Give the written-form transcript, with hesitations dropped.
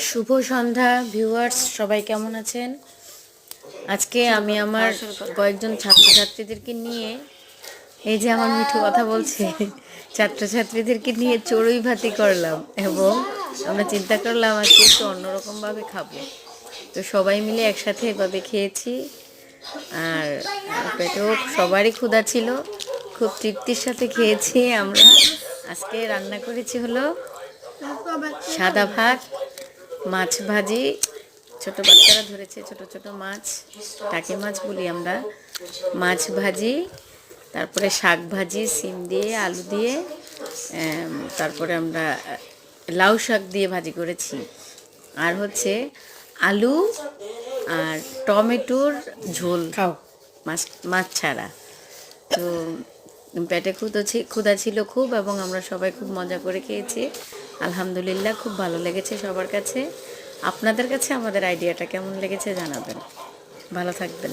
শুভ সন্ধ্যা viewers, সবাই কেমন আছেন? আজকে আমি আমার কয়েকজন ছাত্রছাত্রীদেরকে নিয়ে, এই যে আমার মিঠু কথা বলছে, ছাত্রছাত্রীদেরকে নিয়ে চড়ুই ভাতি করলাম এবং আমরা চিন্তা করলাম আজকে একটু অন্যরকমভাবে খাবো। তো সবাই মিলে একসাথে এভাবে খেয়েছি। আর পেটেও সবারই ক্ষুধা ছিল, খুব তৃপ্তির সাথে খেয়েছি আমরা। আজকে রান্না করেছি হলো সাদা ভাত, মাছ ভাজি, ছোট বাচ্চারা ধরেছে ছোট ছোট মাছ, টাকি মাছ বলি আমরা, মাছ ভাজি, তারপরে শাক ভাজি সিম দিয়ে আলু দিয়ে, তারপরে আমরা লাউ শাক দিয়ে ভাজি করেছি, আর হচ্ছে আলু আর টমেটোর ঝোল খাও, মাছ মাছ ছাড়া। তো পেটে ক্ষুধা ছিল খুব, এবং আমরা সবাই খুব মজা করে খেয়েছি। আলহামদুলিল্লাহ, খুব ভালো লেগেছে সবার কাছে। আপনাদের কাছে আমাদের আইডিয়াটা কেমন লেগেছে জানাবেন। ভালো থাকবেন।